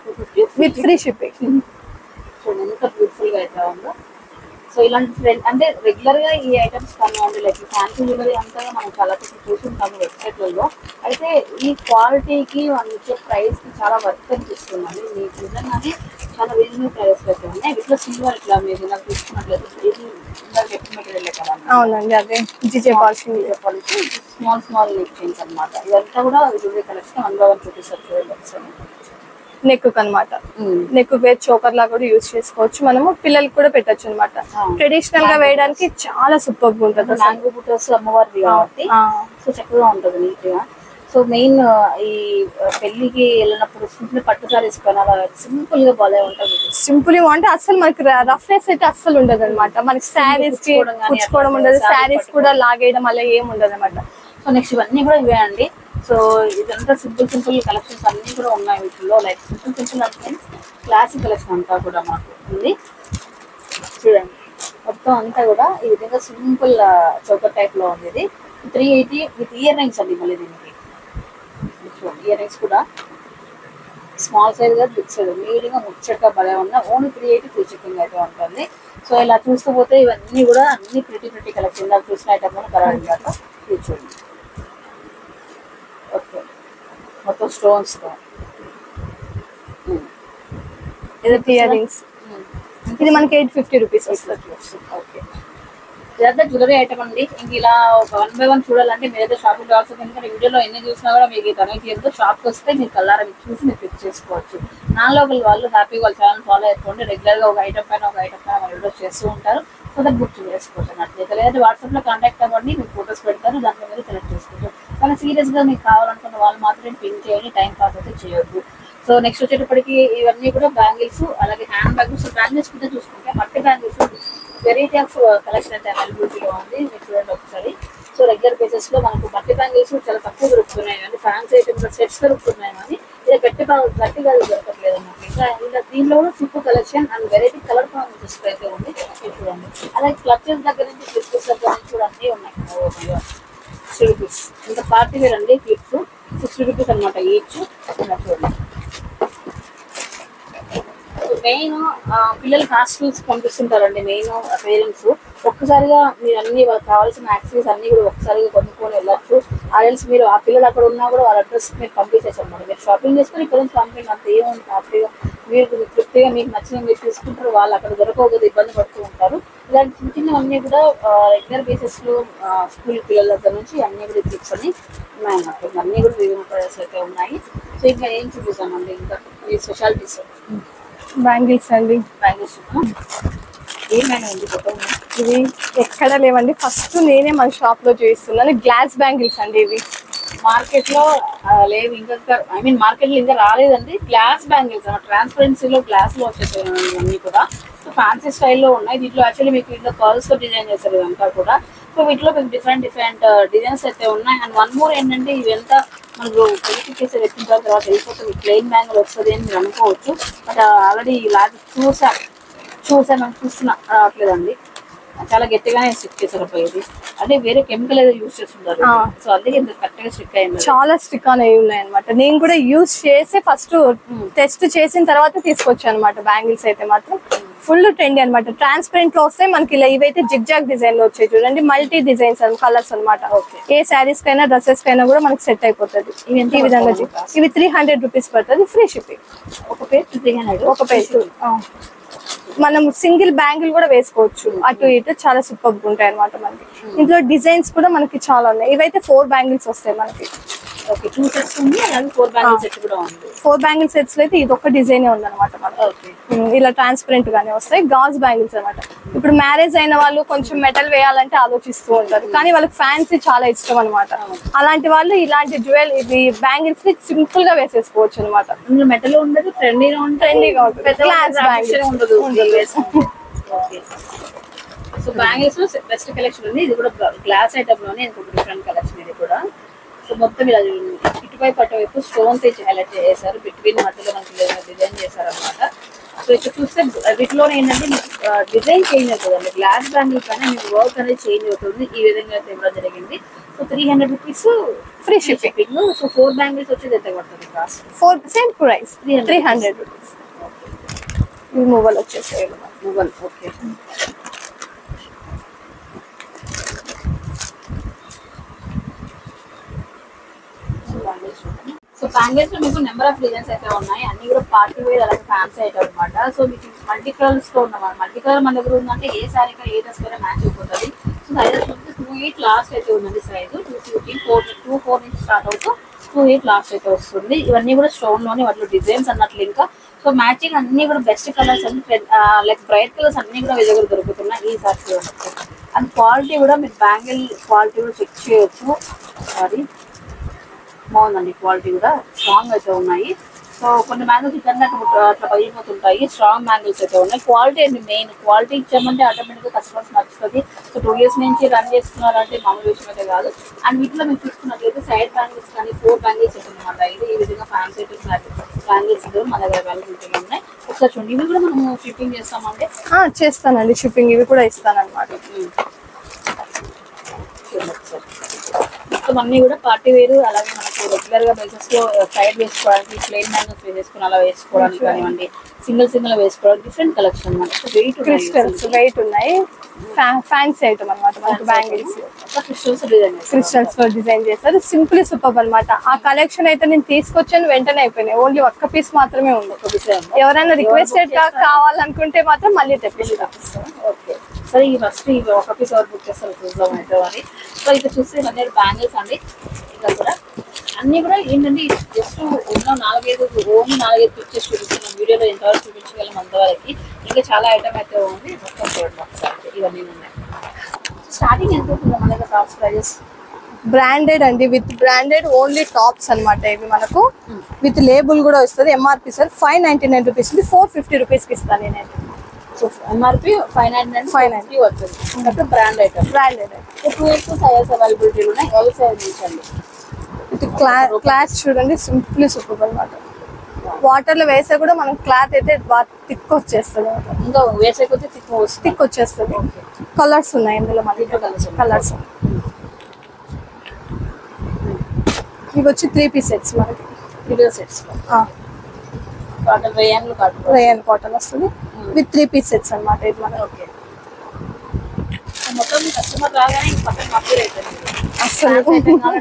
B: విత్ ఫ్రీ షిప్పింగ్.
A: చూడండి ఎంత బ్యూటిఫుల్ గా అయితే ఉందో. సో ఇలాంటి ట్రెండ్ అంటే రెగ్యులర్ గా ఈ ఐటమ్స్ కానివ్వండి, లైక్ ఫ్యాన్సీ జ్యువెలరీ అంతా మనం చాలా చూస్తుంటాము వెబ్సైట్లలో. అయితే ఈ క్వాలిటీకి మనం ఇచ్చే ప్రైస్ కి చాలా వర్త్ అనిపిస్తుంది. మీకు నిజంగానే చాలా రీజనబుల్ ప్రైస్ అయితే ఉన్నాయి. వీటిలో సిల్వర్ ఇట్లా మీరు నాకు తీసుకున్నట్లయితే ఇది మెటీరియల్ కదా.
B: అవునండి, అదే జిజే పాలిష్
A: స్మాల్ నెక్ చైన్స్ అనమాట. ఇదంతా కూడా జ్యువెలరీ కలెక్షన్ 1 by 1 చూపిస్తారు చూడండి.
B: నెక్ అనమాట, నెక్ వేర్ చోకర్ లా కూడా యూజ్ చేసుకోవచ్చు. మనము పిల్లలకి కూడా పెట్టచ్చు అనమాట. ట్రెడిషనల్ గా వేయడానికి చాలా సూపర్ గా ఉంటుంది.
A: మ్యాంగో బుట్టర్స్ అమ్మవారిది కాబట్టి సో చక్కగా ఉంటుంది నీట్ గా. సో మెయిన్ ఈ పెళ్లికి వెళ్ళినప్పుడు సింపుల్ పట్టు సారీస్ కొనాలి, సింపుల్ గా బాగా ఉంటుంది.
B: సింపుల్ గా అంటే అసలు మనకి రఫ్నెస్ అయితే అస్సలు ఉండదు అనమాట. మనకి శారీస్ కి కుచ్చుకోవడం ఉండదు, శారీస్ కూడా లాగేయడం అలా ఏమి ఉండదు అనమాట.
A: సో నెక్స్ట్ ఇవన్నీ కూడా ఇవే అండి. సో ఇదంతా సింపుల్ కలెక్షన్స్ అన్ని కూడా ఉన్నాయి వీటిలో. లైక్ సింపుల్ అంటే క్లాసిక్ కలెక్షన్ అంతా కూడా మాకు ఉంది. చూడండి మొత్తం అంతా కూడా ఈ విధంగా సింపుల్ చోకర్ టైప్ లో ఉంది. ఇది 380 విత్ ఇయర్ రింగ్స్ అండి. మళ్ళీ దీనికి చూడండి ఇయర్ రింగ్స్ కూడా స్మాల్ సైజ్ గా బిగ్ సైజ్ మీడియంగా ముచ్చటగా భలే ఉన్న. ఓన్లీ 380 ఫ్రీ షిప్పింగ్ అయితే ఉంటుంది. సో ఇలా చూస్తూ పోతే ఇవన్నీ కూడా అన్ని ప్రిటీ కలెక్షన్ ఇలా చూసిన ఐటమ్ కూడా కలర్ చూడండి. ఓకే మొత్తం స్టోన్స్ తో
B: ఇయర్ రింగ్స్. ఇది మనకి 850 రూపీస్ వస్తుంది.
A: ఓకే ఇదంతా జ్యువెలరీ ఐటమ్ అండి. ఇంక ఇలా ఒక 1 by 1 చూడాలంటే మీరైతే షాపింగ్ కావాల్సింది. ఎందుకంటే వీడియోలో ఎన్ని చూసినా కూడా మీకు తనకి షాప్కి వస్తే మీరు కల్లారా చూసి మీరు పిక్ చేసుకోవచ్చు. నా లోకల్ వాళ్ళు హ్యాపీగా వాళ్ళ ఛానల్ ఫాలో అయిపోండి. రెగ్యులర్గా ఒక ఐటమ్ పైన మన వీడియోస్ చేస్తూ ఉంటారు. సో దట్ బుక్ చేసుకోవచ్చు అన్నట్లయితే. లేదంటే వాట్సాప్లో కాంటాక్ట్ అవ్వండి, మీకు ఫోటోస్ పెడతారు, దాంట్లో మీరు సెలెక్ట్ చేసుకోవచ్చు. కానీ సీరియస్గా మీకు కావాలనుకున్న వాళ్ళు మాత్రమే పిన్ చేయండి, టైం పాస్ అయితే చేయొద్దు. సో నెక్స్ట్ వచ్చేటప్పటికి ఇవన్నీ కూడా బ్యాంగిల్స్, అలాగే హ్యాండ్ బ్యాగ్స్. బ్యాంగిల్స్ కూడా చూసుకుంటే మట్టి బ్యాంగిల్స్ వెరైటీ ఆఫ్ కలెక్షన్ అయితే అవైలబిలిటీలో ఉంది. మీరు చూడండి ఒకసారి. సో రెగ్యులర్ బేసెస్ లో మనకు మట్టి బ్యాంగిల్స్ చాలా తక్కువ దొరుకుతున్నాయి, అంటే ఫ్యాన్సీ ఐటమ్స్ సెట్స్ దొరుకుతున్నాయి. కానీ ఇది గట్టిగా దొరకట్లేదు అన్నమాట. ఇంకా దీనిలో కూడా super collection and variety colour combinations అయితే ఉంది. చూడండి అలాగే క్లచెస్ దగ్గర నుంచి క్లిప్స్ దగ్గర నుంచి కూడా అన్నీ ఉన్నాయి. 60 రూపీస్ ఇంకా పార్టీ వేర్ అండి. క్లిప్స్ 60 రూపీస్ అనమాట ఈచ్. చూడండి మెయిన్ పిల్లలకి హాస్టల్స్ పంపిస్తుంటారండి మెయిన్ పేరెంట్స్. ఒక్కసారిగా మీరు అన్ని కావాల్సిన యాక్సెసరీస్ అన్ని కూడా ఒక్కసారిగా కొనుక్కొని వెళ్ళచ్చు. ఆల్స్ మీరు ఆ పిల్లలు అక్కడ ఉన్నా కూడా వాళ్ళ అడ్రస్ మీరు పంపించేసి అనమాట. మీరు షాపింగ్ చేసుకుని ఇక్కడ నుంచి పంపించి అంత ఏముంది హ్యాపీగా మీరు తృప్తిగా మీకు నచ్చిన మీరు తీసుకుంటారు. వాళ్ళు అక్కడ దొరకకపోతే ఇబ్బంది పడుతూ ఉంటారు. ఇలాంటి చిన్న చిన్నవన్నీ కూడా రెగ్యులర్ బేసిస్ లో స్కూల్ పిల్లల దగ్గర నుంచి అన్ని కూడా క్లిప్స్ అని ఉన్నాయన్నమాట. అన్నీ కూడా రీజనబుల్ ప్రైస్ అయితే ఉన్నాయి. సో ఇంకా ఏం చూపిస్తామండి ఇంకా మీ స్పెషాలిటీస్.
B: బ్యాంగిల్స్ అండి,
A: బ్యాంగిల్స్ ఏమైనా ఉంది
B: ఇవి ఎక్కడ లేవండి. ఫస్ట్ నేనే మన షాప్ లో చూపిస్తున్నాను. గ్లాస్ బ్యాంగిల్స్ అండి. ఇవి
A: మార్కెట్ లో లేవు ఇంకా, ఐ మీన్ మార్కెట్ లో ఇంకా రాలేదండి. గ్లాస్ బ్యాంగిల్స్ ట్రాన్స్పరెన్సీలో గ్లాస్ లో వచ్చేసాయి అన్ని కూడా. సో ఫ్యాన్సీ స్టైల్లో ఉన్నాయి. దీంట్లో యాక్చువల్లీ మీకు ఇంట్లో కర్ల్స్ తో డిజైన్ చేస్తారు ఇదంతా కూడా. సో వీటిలో మీకు డిఫరెంట్ డిజైన్స్ అయితే ఉన్నాయి. అండ్ వన్ మోర్ ఏంటంటే ఇవంతా మనకు పెళ్లి చేసే పెట్టిన తర్వాత వెళ్ళిపోతుంది ప్లెయిన్ బ్యాంగిల్ వస్తుంది అని మీరు అనుకోవచ్చు. బట్ ఆల్రెడీ ఇలా చూసాను చూస్తున్నా రావట్లేదండి. చాలా గట్టిగానే స్టిక్ చేశారు ఇది. అంటే వేరే కెమికల్ ఏదో యూజ్ చేస్తున్నారు. సో అందుకే కరెక్ట్ గా స్టిక్ అయింది.
B: చాలా స్టిక్ అనేవి ఉన్నాయి అనమాట. నేను కూడా యూజ్ చేసి ఫస్ట్ టెస్ట్ చేసిన తర్వాత తీసుకొచ్చాను అనమాట. బ్యాంగిల్స్ అయితే మాత్రం ఫుల్ ట్రెండీ అనమాట. ట్రాన్స్పరెంట్ లో వస్తాయి మనకి. ఇలా ఇవైతే జిగ్ జాగ్ డిజైన్ లో వచ్చాయి చూడండి. మల్టీ డిజైన్స్ కలర్స్ అనమాట. ఏ శారీస్ కైనా డ్రెస్సెస్ కైనా కూడా మనకి సెట్ అయిపోతుంది. ఈ విధంగా ఇవి 300 రూపీస్ పడుతుంది. Free shipping.
A: ఒక పేజ్ 300.
B: ఒక పేజ్ మనం సింగిల్ బ్యాంగిల్ కూడా వేసుకోవచ్చు, అటు ఇటు చాలా సూపర్ గా ఉంటాయి అనమాట మనకి. ఇందులో డిజైన్స్ కూడా మనకి చాలా ఉన్నాయి. ఇవైతే 4 బ్యాంగిల్స్ వస్తాయి మనకి.
A: ఓకే 2 సెట్స్ ఉంది, అలాగే 4 బ్యాంగిల్ సెట్ కూడా ఉంది.
B: 4 బ్యాంగిల్ సెట్స్ లో అయితే ఇది ఒక డిజైన్ ఉంది అనమాట మనకి.
A: ఓకే
B: ఇలా ట్రాన్స్పరెంట్ గానే వస్తాయి, గాజ్ బ్యాంగిల్స్ అనమాట. ఇప్పుడు మ్యారేజ్ అయిన వాళ్ళు కొంచెం మెటల్ వేయాలంటే ఆలోచిస్తూ ఉంటారు, కానీ వాళ్ళకి ఫ్యాన్సీ చాలా ఇష్టం అనమాట. అలాంటి వాళ్ళు ఇలాంటి ఇది బ్యాంగిల్స్ ని సింపుల్ గా వేసేసుకోవచ్చు అనమాట.
A: ఇందులో మెటల్ ఉండదు, ట్రెండీగా ఉంటుంది,
B: గ్లాస్ బ్యాంగిల్స్
A: ఉండదు. Okay so bangles best collection ఉంది. ఇది కూడా గ్లాస్ ఐటమ్ లోనే ఇంకొక డిఫరెంట్ కలెక్షన్ ఇది కూడా. సో మొత్తం ఇలా ఇటువైపు అటువైపు స్టోన్ తెచ్చి హైలైట్ చేశారు, బిట్వీన్ మధ్యలో మనకి డిజైన్ చేశారు అనమాట. సో ఇక్కడ చూస్తే వీటిలోనే ఏంటంటే మీకు డిజైన్ చేంజ్ అవుతుంది, గ్లాస్ బ్యాంగిల్స్ కానీ మీకు వర్క్ అనేది చేంజ్ అవుతుంది. ఈ విధంగా అయితే ఇవ్వడం జరిగింది. So 300 rupees free shipping. So 4 bangles వచ్చేది ఎంత పడుతుంది cost?
B: 4 same price 300 rupees. Removal వచ్చేసాయి
A: రిమూవల్. ఓకే సో బ్యాంగిల్స్ లో మీకు నెంబర్ ఆఫ్ డిజైన్స్ అయితే ఉన్నాయి, అన్ని కూడా పార్టీ వేర్ అలాగే ఫ్యాన్సీ ఐటమ్ అనమాట. సో మీకు మల్టీ కలర్స్ తో ఉన్నమాట. మల్టీ కలర్ మన దగ్గర ఉందంటే ఏ సారీ ఏ డ్రెస్ కూడా మ్యాచ్ అయిపోతుంది. సో సైజెస్ 28 లాస్ట్ అయితే ఉందండి సైజు. 214 నుంచి స్టార్ట్ అవుతూ 28 లాస్ట్ అయితే వస్తుంది. ఇవన్నీ కూడా స్టోన్ లోనే వాటిలో డిజైన్స్ అన్నట్లు. ఇంకా సో మ్యాచింగ్ అన్ని కూడా బెస్ట్ కలర్స్ అన్ని లైక్ బ్రైట్ కలర్స్ అన్ని కూడా మీ దగ్గర దొరుకుతున్నాయి ఈ సారీ. అండ్ క్వాలిటీ కూడా మీరు బ్యాంగిల్ క్వాలిటీ కూడా చెక్ చేయొచ్చు. సారీ బాగుందండి, క్వాలిటీ కూడా స్ట్రాంగ్ అయితే ఉన్నాయి. సో కొన్ని మ్యాంగిల్స్ ఇట్లా అట్లా పగిలిపోతుంటాయి, స్ట్రాంగ్ మ్యాంగిల్స్ అయితే ఉన్నాయి. క్వాలిటీ అండి మెయిన్, క్వాలిటీ ఇచ్చామంటే ఆటోమేటిక్గా కస్టమర్స్ నచ్చుతుంది. సో 2 years నుంచి రన్ చేస్తున్నారంటే మామూలు విషయం అయితే కాదు. అండ్ వీటిలో మీరు చూసుకున్నట్లయితే సైడ్ బ్యాంగిల్స్ కానీ 4 బ్యాంగిల్స్ ఉంటుందన్నమాట. ఇది ఈ విధంగా ఫ్యాన్సీ బ్యాంగిల్స్ మన దగ్గర అవైలబిలిటీగా ఉన్నాయి. ఒకసారి చూడండి, ఇవి కూడా మనము షిప్పింగ్ చేస్తామంటే
B: చేస్తానండి, షిప్పింగ్ ఇవి కూడా ఇస్తానన్నమాట.
A: మొత్తం అన్ని కూడా పార్టీ వేరు, అలాగే మనకు రెగ్యులర్ గా బేసెస్ లో సైడ్ వేసుకోవడానికి, ప్లెయిన్ బ్యాంగిల్స్ వేసుకుని అలా వేసుకోవడానికి కానివ్వండి, సింగిల్ వేసుకోవడానికి డిఫరెంట్ కలెక్షన్ అనమాట.
B: క్రిస్టల్స్ వెయిట్ ఉన్నాయి, ఫ్యాన్సీ ఐటమ్ అనమాట. మనకు బ్యాంగిల్స్ క్రిస్టల్స్ లో డిజైన్ చేస్తారు, సింపుల్ సూపర్ అనమాట. ఆ కలెక్షన్ అయితే నేను తీసుకొచ్చాను, వెంటనే అయిపోయినాయి. ఓన్లీ ఒక్క పీస్ మాత్రమే ఉంది. ఎవరైనా రిక్వెస్టెడ్ గా కావాలనుకుంటే మాత్రం మళ్ళీ తెప్పిస్తాం.
A: ఓకే సరే, ఈ ఫస్ట్ ఇవి ఒక పీస్ ఎవరు బుక్ చేస్తారు చూద్దాం అయితే అని. సో ఇక్కడ చూస్తే ఇవన్నీ బ్యాంగిల్స్ అండి. ఇక్కడ కూడా అన్ని కూడా ఏంటంటే జస్ట్ ఉన్న 4-5 ఓన్లీ 4-5 పిక్చర్స్ చూపిస్తున్నాం. వీడియోలో ఎంతవరకు చూపించగలం అంతవరకు. ఇంకా చాలా ఐటమ్ అయితే ఉంది, మొత్తం చూడండి ఒకసారి. ఇవన్నీ ఉన్నాయి. స్టార్టింగ్ ఎంత ఉంటుంది మన దగ్గర టాప్స్ ప్రైజెస్?
B: బ్రాండెడ్ అండి, విత్ బ్రాండెడ్ ఓన్లీ టాప్స్ అనమాట. ఇవి మనకు విత్ లేబుల్ కూడా వస్తుంది. ఎంఆర్పి సార్ 599 రూపీస్, 450 రూపీస్కి ఇస్తాను నేను.
A: సో ఎంఆర్పి 599 వచ్చింది. Brand item,
B: branded
A: 2x sizes availability ఉన్నాయి. ఎల్ సైజ్ ఇచ్చండి.
B: ఇది క్లాత్ చూడండి, సింపుల్ సూపర్ అనమాట. వాటర్ లో వేసే కూడా మనం క్లాత్ అయితే బాగా థిక్ వచ్చేస్తుంది,
A: ఇంకా వేసే కొద్ది థిక్
B: వచ్చేస్తుంది. కలర్స్ ఉన్నాయి ఇందులో మనకి, కలర్స్. ఇవి వచ్చి 3 పీస్ సెట్స్ మనకి,
A: 3 సెట్స్ కాటన్
B: రేయన్ కాటన్ వస్తుంది విత్ 3 పీస్ సెట్స్ అనమాట. ఇది మనకి
A: ఓకే. మొత్తం కస్టమర్ రాగానే పక్కన కంప్లీట్ అవుతుంది.
B: అసలు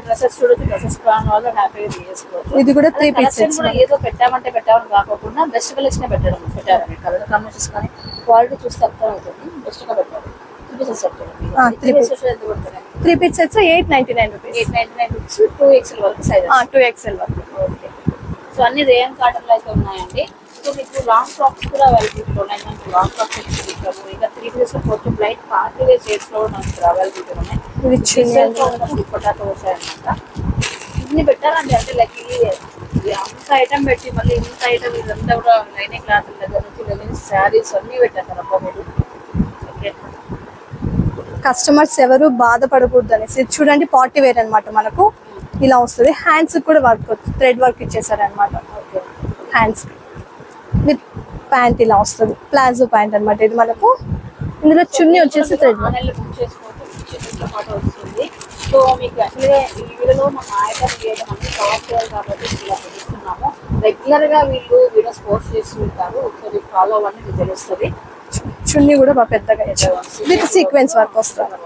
A: డ్రెస్సెస్ చూడొచ్చు, డ్రెస్సెస్ ప్లాన్ వాళ్ళు హ్యాపీగా తీసుకోవచ్చు.
B: ఇది కూడా 3 పీస్ సెట్స్.
A: ఏదో పెట్టామని కాకుండా బెస్ట్ కలెక్షన్ పెట్టారండి. కలర్ కాంబినేషన్స్ కానీ క్వాలిటీ చూస్తే అర్థం అవుతుంది. బెస్ట్ గా పెట్టారు. 3 pieces set
B: 3 piece sets 899 rupees.
A: 899 rupees 2XL వరకు సైజ్.
B: 2XL వరకు.
A: ఓకే. సో అన్ని రేయన్ కాటన్లు అయితే ఉన్నాయండి. సో మీకు లాంగ్ ఫ్రాక్స్ కూడా అవైలబిలిటీ ఉన్నాయి. మనకి లాంగ్ ఫ్రాక్స్ ఇచ్చాము. ఇంకా 3 పీసెస్ కొంచెం లైట్ పార్టీ వేర్ షేడ్స్ లో మనకి అవైలబిలిటీ ఉన్నాయి. పొటాటో వచ్చాయన్నమాట. ఇన్ని పెట్టాలండి, అంటే లైక్ అంత ఐటమ్ పెట్టి మళ్ళీ ఇంత ఐటమ్ ఇదంతా కూడా లైనింగ్ క్లాత్ దగ్గర నుంచి లెనిన్స్ శారీస్ అన్ని పెట్టారు అబ్బా మీరు. ఓకే,
B: కస్టమర్స్ ఎవరు బాధపడకూడదు అనేసి. చూడండి పార్టీ వేర్ అనమాట. మనకు ఇలా వస్తుంది. హ్యాండ్స్ కూడా వర్క్, థ్రెడ్ వర్క్ ఇచ్చేసారు అనమాట.
A: ఓకే,
B: హ్యాండ్స్ విత్ ప్యాంట్ ఇలా వస్తుంది, ప్లాజో ప్యాంట్ అనమాట. ఇది మనకు ఇందులో చున్నీ వచ్చేసి థ్రెడ్
A: బుక్ చేసుకోవచ్చు పాటు వస్తుంది. సో మీకు యాక్చువల్గా ఈ వీడియోలో మన ఐటమ్ చేయడం అన్ని కవర్ చేయాలి కాబట్టి ఇలా తెలుస్తున్నాము. రెగ్యులర్ గా వీళ్ళు వీడియోస్ పోస్ట్ చేస్తూ ఉంటారు. ఒకసారి ఫాలో అవ్వండి, మీకు తెలుస్తుంది.
B: చున్నీ కూడా బాగా పెద్దగా విత్ సీక్వెన్స్ వర్క్ వస్తుంది.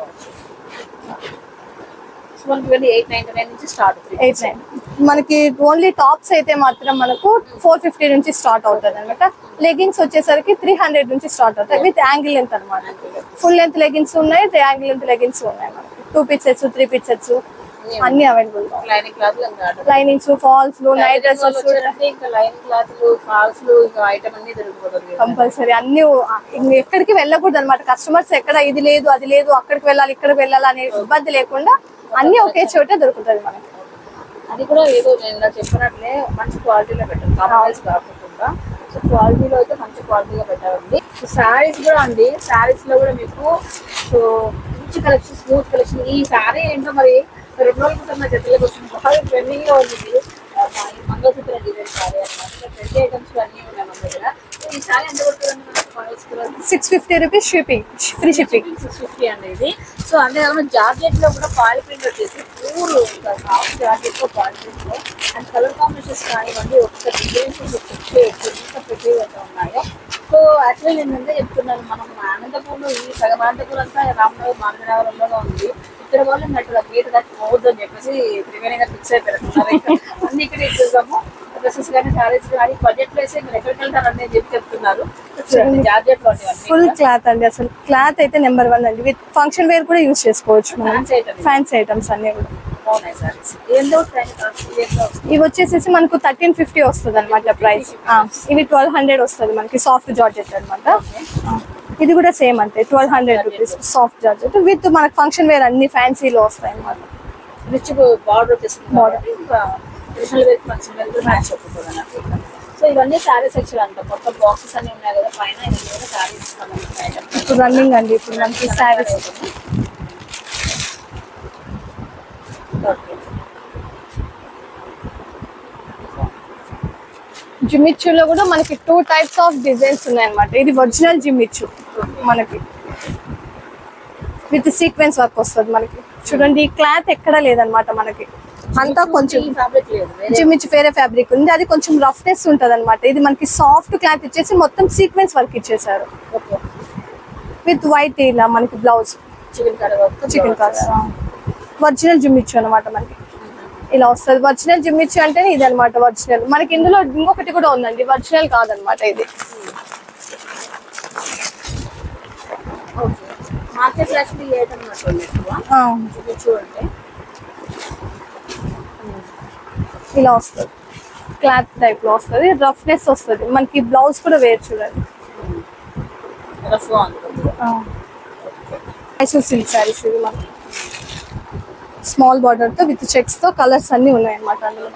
A: సో మనకి ఇవన్నీ 899 నుంచి స్టార్ట్.
B: 899 మనకి ఓన్లీ టాప్స్ అయితే మాత్రం మనకు 450 నుంచి స్టార్ట్ అవుతుంది అనమాట. లెగిన్స్ వచ్చేసరికి 300 నుంచి స్టార్ట్ అవుతాయి విత్ యాంగిల్ లెంత్ అనమాట. ఫుల్ లెంత్ లెగిన్స్ ఉన్నాయి, యాంగిల్ లెంత్ లెగిన్స్ ఉన్నాయి మనకి. 2 పీస్ సెట్స్ 3 పీస్ సెట్స్ అన్ని అవైలబుల్ గా.
A: Lining cloth,
B: linings, falls, night dresses,
A: ఇంకా లైనింగ్ క్లాత్లు, ఫాల్స్, ఇంకా ఐటమ్ అన్ని దొరికిపోతుంది
B: కంపల్సరీ. అన్ని ఎక్కడికి వెళ్ళకూడదు అనమాట. కస్టమర్స్ ఎక్కడ ఇది లేదు అది లేదు అక్కడికి వెళ్ళాలి ఇక్కడికి వెళ్ళాలి అనే ఇబ్బంది లేకుండా అన్ని ఒకే చోటే దొరుకుతుంది మనకి.
A: అది కూడా ఏదో నేను ఇలా చెప్పినట్లే మంచి క్వాలిటీలో పెట్టాను, కాంప్రమైజ్ కాకుండా. సో క్వాలిటీలో అయితే మంచి క్వాలిటీగా పెట్టాలండి. సో శారీస్ కూడా అండి, శారీస్ లో కూడా మీకు సో మంచి కలెక్షన్, స్మూత్ కలెక్షన్. ఈ శారీ ఏంటో మరి 2 రోజుల క్రితం నా చేతులకు వచ్చింది, బాగా ట్రెండింగ్ గా ఉంది. మంగళసూత్ర డిజైన్ శారీ అన్నమాట. 20 ఐటమ్స్ అన్నీ ఉన్నాయి మన దగ్గర. ఈ శారీ ఎంత పడుతుందండి మనకి?
B: 650 రూపీస్ షిప్పింగ్, ఫ్రీ షిప్పింగ్.
A: 650 అండి ఇది. సో అంతేకాకుండా జార్జెట్ లో కూడా పాలి ప్రింట్ వచ్చేసి ప్యూర్ సాఫ్ట్ జార్జెట్ లో పాలి ప్రింట్ లో అండ్ కలర్ కాంబినేషన్స్ కానివ్వండి, ఒకసారి డిజైన్స్ ఎంత పెట్టిగా ఉన్నాయో. సో యాక్చువల్లీ నేను ముందే చెప్తున్నాను, మనం అనంతపూర్లో ఈ సగం అనంతపూర్ అంతా రామనగర్ మానవనగరంలో ఉంది. ఇక్కడ వాళ్ళు నటు గేట్ దాటి పోవద్దు అని చెప్పేసి త్రివేణిగా ఫిక్స్ అయిపోతున్నారు. అన్ని ఇక్కడ ఇచ్చేసాము, డ్రెస్సెస్ కానీ శారీస్ కానీ బడ్జెట్ లో వేసి మీరు ఎక్కడికి వెళ్తారని చెప్పి చెప్తున్నారు. జార్జెట్ లో
B: ఫుల్ క్లాత్ అండి, అసలు క్లాత్ అయితే నెంబర్ 1 అండి. విత్ ఫంక్షన్ వేర్ కూడా యూజ్ చేసుకోవచ్చు. ఫ్యాన్సీ ఐటమ్స్ అన్ని కూడా ఇవి వచ్చేసి మనకు 1350 వస్తుంది అనమాట ప్రైస్. ఇవి 1200 వస్తుంది మనకి, సాఫ్ట్ జార్జెట్ అనమాట. ఇది కూడా సేమ్ అంతే 1200 రూపీస్ సాఫ్ట్ జార్జెట్ విత్ మనకు ఫంక్షన్ వేర్ అన్ని ఫ్యాన్సీలో వస్తాయి అనమాట.
A: రిచ్ బార్డర్ వచ్చేసింది, ట్రెడిషనల్ వేర్ ఫంక్షన్ వేర్ కూడా మ్యాచ్ అవుతుంది అన్నమాట. సో ఇవన్నీ శారీ సెక్షన్ అంట, మొత్తం బాక్సెస్ అన్ని ఉన్నాయి కదా పైన. ఇది శారీస్
B: ఇప్పుడు రన్నింగ్ అండి, ఇప్పుడు మనకి శారీస్. జిమ్మిచ్చులో కూడా మనకి 2 టైప్స్ ఆఫ్ డిజైన్స్ ఉన్నాయి అనమాట. ఇది ఒరిజినల్ జిమ్మిచ్చు మనకి విత్ సీక్వెన్స్ వర్క్ వస్తుంది మనకి. చూడండి ఈ క్లాత్ ఎక్కడ లేదనమాట మనకి, అంతా కొంచెం జిమ్మిచ్చు వేరే ఫ్యాబ్రిక్ ఉంది. అది కొంచెం రఫ్నెస్ ఉంటది అనమాట. ఇది మనకి సాఫ్ట్ క్లాత్ ఇచ్చేసి మొత్తం సీక్వెన్స్ వర్క్ ఇచ్చేసారు విత్ వైట్. ఇలా మనకి బ్లౌజ్ చికెన్ కలర్ ఒరిజినల్ జిమ్మిచ్చు అనమాట మనకి. ఇలా వస్తుంది ఒరిజినల్ జిమ్మిచ్చు అంటే ఇది అనమాట ఒరిజినల్. మనకి ఇందులో ఇంకొకటి కూడా ఉందండి, ఒరిజినల్ కాదనమాట ఇది. ఇలా వస్తుంది, క్లాత్ టైప్ లో వస్తుంది, రఫ్నెస్ వస్తుంది మనకి. బ్లౌజ్ కూడా వేరు చూడండి. మైసూర్ సిల్క్ సారీస్ ఇవి మనకి స్మాల్ బార్డర్ తో విత్ చెక్స్ తో కలర్స్ అన్ని ఉన్నాయి అన్నమాట అందులో.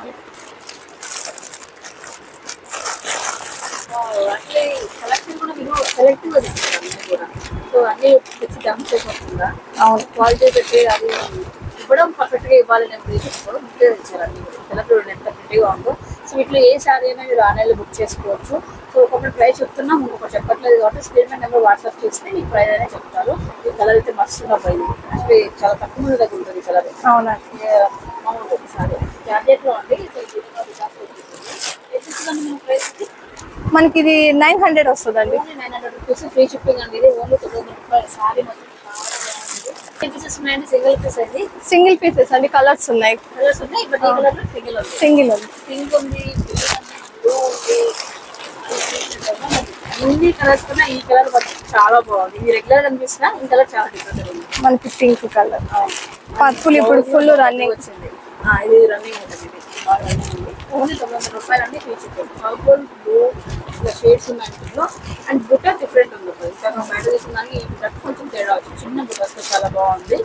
A: అవును, క్వాలిటీ పెట్టి అది ఇవ్వడం పర్ఫెక్ట్ గా ఇవ్వాలని తీసుకోవడం తెలంగాణ ఎంత గట్టిగా ఉందో. సో ఇట్లా ఏ శారీ అయినా మీరు ఆన్లైన్లో బుక్ చేసుకోవచ్చు. సో ఒకటి ప్రైస్ చెప్తున్నాం, ఇంకొకటి చెప్పట్లేదు కాబట్టి స్క్రీన్ మీద నెంబర్ వాట్సాప్ చేస్తే మీకు ప్రైస్ అనేది చెప్తారు. ఈ కలర్ అయితే మస్తుగా పోయింది, అంటే చాలా తక్కువ మంది దగ్గర ఉంటుంది ఈ కలర్.
B: అవునండి,
A: బాగుంటుంది సారీ. జార్జెట్ లో అండి
B: మనకి ఇది 900 వస్తుందండి.
A: 900 రూపీస్ ఫ్రీ షిప్పింగ్ అండి. ఇది ఓన్లీ 900 రూపాయలు. సారీ మొత్తం సింగిల్ పీస్ అండి,
B: సింగిల్ పీసెస్ అండి. కలర్స్ ఉన్నాయి,
A: కలర్స్ ఉన్నాయి, బట్ ఈ కలర్ లో సింగిల్ ఉంది.
B: సింగిల్ ఉంది,
A: పింక్ ఉంది, బ్లూ ఉంది, అన్ని కలర్స్ కన్నా ఈ కలర్ చాలా బాగుంది. ఇది రెగ్యులర్ కనిపిస్తున్నా ఈ కలర్ చాలా డిఫరెంట్ ఉంది.
B: మనకి పింక్ కలర్, పర్పుల్ ఇప్పుడు ఫుల్ రన్నింగ్
A: వచ్చింది. ఇది రన్నింగ్ ఉంటుంది, ఇది బాగా రన్నింగ్ ఉంది. ఓన్లీ 900 రూపాయలు అండి ఫ్రీ షిప్పింగ్. పర్పుల్, బ్లూ ఇలా షేడ్స్ ఉన్నాయి ఇంట్లో. అండ్ బుట్ట డిఫరెంట్ ఉంది, ఇంకా బయట తీసుకున్నాను ఈ బుట్ట కొంచెం తేడా వచ్చింది, చిన్న బుట్ట చాలా బాగుంది.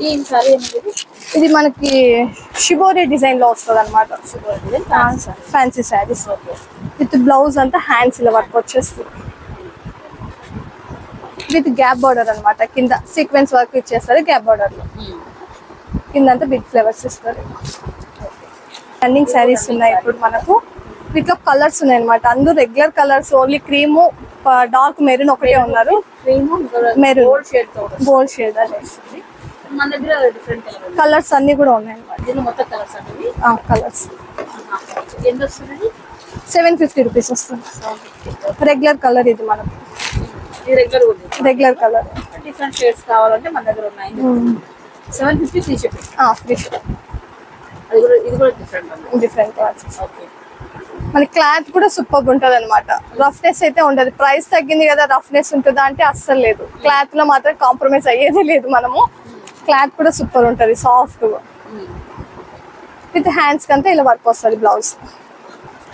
A: ఈ సారీ అనేది
B: ఇది మనకి షిబోరి డిజైన్ లో వస్తుంది అనమాట.
A: Shibori design
B: fancy saris with blouse అంతా హ్యాండ్స్ ఇలా వర్క్ వచ్చేస్తుంది విత్ గ్యాప్ బార్డర్ అనమాట. కింద సీక్వెన్స్ వర్క్ ఇచ్చేస్తారు గ్యాప్ బార్డర్ లో, కింద అంతా బిగ్ ఫ్లవర్స్ ఇస్తారు. రన్నింగ్ శారీస్ ఉన్నాయి ఇప్పుడు మనకు. వీటిలో కలర్స్ ఉన్నాయి అనమాట, అందరూ regular colours. Only cream, dark maroon ఒకటే ఉన్నారు. మెరూన్ గోల్డ్ షేడ్ అదే.
A: మన దగ్గర డిఫరెంట్
B: కలర్స్ అన్ని కూడా ఉన్నాయి అనమాట.
A: దీనిలో మొత్తం కలర్స్ అనేవి
B: కలర్స్
A: ఎంత వస్తుంది?
B: 750 రూపీస్ వస్తుంది. రెగ్యులర్ కలర్ ఇది మనకు,
A: రెగ్యులర్
B: కలర్.
A: డిఫరెంట్ షేడ్స్ కావాలంటే మన దగ్గర ఉన్నాయి. 750 ఫ్రీ షిప్పింగ్.
B: Free ship.
A: అది కూడా ఇది కూడా డిఫరెంట్
B: డిఫరెంట్ క్లాత్స్.
A: ఓకే.
B: మన క్లాత్ కూడా సూపర్ ఉంటది అనమాట. రఫ్నెస్ అయితే ఉండదు. ప్రైస్ తగ్గింది కదా రఫ్నెస్ ఉంటుందా అంటే అస్సలు లేదు. క్లాత్ లో మాత్రం కాంప్రమైజ్ అయ్యేది లేదు మనము. క్లాత్ కూడా సూపర్ ఉంటది, సాఫ్ట్ విత్ హ్యాండ్స్ కంతా ఇలా వర్క్ వస్తుంది బ్లౌజ్.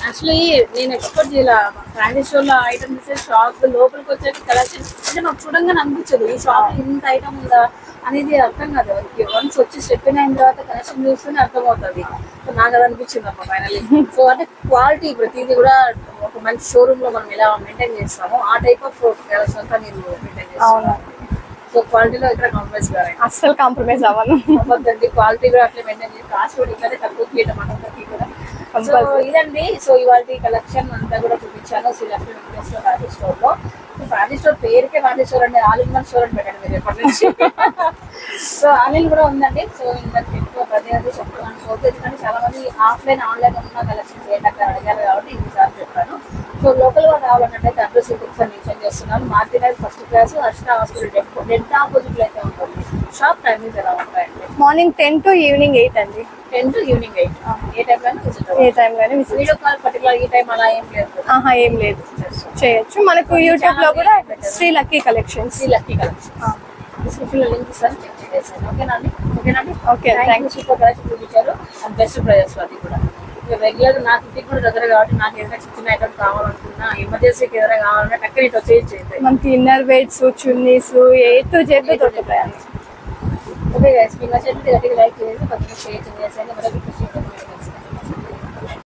A: యాక్చువల్లీ నేను ఎక్స్పెక్ట్ చేయాల ఫ్యాన్సీ షోలో ఐటమ్స్ షాప్ లోపలికి వచ్చే కలెక్షన్ అంటే నాకు చూడంగానే అనిపించదు ఈ షాప్ ఇంత ఐటమ్ ఉందా అనేది అర్థం కాదు ఎవరికి. వన్స్ వచ్చి స్టెప్ అయిన తర్వాత కలెక్షన్ చూస్తేనే అర్థమవుతుంది. సో నాకు అది అనిపించింది అమ్మ ఫైనల్లీ. సో అంటే క్వాలిటీ ప్రతిదీ కూడా ఒక మంచి షోరూమ్ లో మనం ఎలా మెయింటైన్ చేస్తామో ఆ టైప్ ఆఫ్ కలెక్షన్ అంతా మీరు మెయింటైన్ చేస్తాను. సో క్వాలిటీలో ఇక్కడ కాంప్రమైజ్ కాదు,
B: అస్సలు కాంప్రమైజ్ అవ్వను.
A: అవ్వద్దండి. క్వాలిటీ కూడా అట్లా మెయింటైన్ చేసి కాస్ట్ కూడా ఇట్లనే తక్కువ చేయడం అందరికీ కూడా. సో ఇదండి. సో ఇవాళ కలెక్షన్ అంతా కూడా చూపించాను శ్రీలక్ష్మి వెంకటేశ్వర ఫ్యాన్సీ స్టోర్ లో. ఫ్యాన్సీ స్టోర్ పేరుకే ఫ్యాన్సీ స్టోర్ అండి, ఆల్ ఇన్ వన్ స్టోర్ అని పెట్టండి మీరు ఎప్పటి నుంచి. సో ఆన్లైన్ కూడా ఉందండి. సో ఇంతకు ఎక్కువ ప్రతి చెప్పాలనుకోవద్దు, ఎందుకంటే చాలా మంది ఆఫ్లైన్ ఆన్లైన్ ఉన్న కలెక్షన్స్ ఏంటంటే అడిగారు కాబట్టి ఇన్నిసార్లు చెప్పాను. సో లోకల్ గా కావాలంటే అడ్రస్ ఒకసారి మెన్షన్ చేస్తున్నాను. Market first class Harshita hospital dead opposite లో అయితే ఉంటుంది. షాప్ టైమింగ్స్ ఎలా ఉంటాయండి?
B: మార్నింగ్ 10 to ఈవినింగ్ 8 అండి.
A: 10 to ఈవినింగ్ 8. ఏ టైంలో విజిట్
B: ఏ టైంలోనే విజిట్.
A: వీడియో కాల్ పర్టికులర్ ఈ టైం అలా ఏం లేదు.
B: ఏం లేదు, చేయొచ్చు. మనకు యూట్యూబ్ లో కూడా Shri lucky collections,
A: Shri lucky collection description లో లింక్ ఇస్తాను, చెక్ చేసేసాను. ఓకేనండి.
B: Okay, thank you.
A: Super collection చూపించారు అండ్ బెస్ట్ ప్రైజెస్ అది కూడా. రెగ్యులర్ నాకు ఇంటికి కూడా దగ్గర కాబట్టి నాకు ఏదైనా చిన్న ఐటమ్ కావాలనుకున్నా ఎమర్జెన్సీకి ఏదైనా కావాలన్నా టక్కన ఇటు వచ్చేసి
B: మనకి ఇన్నర్ వేర్స్, చున్నీస్ ఏ టు జెడ్ దొరుకుతాయి.
A: ఓకే గైస్, మీ నచ్చినట్లయితే లైక్ చేసి కొంచెం షేర్ చేసేయండి.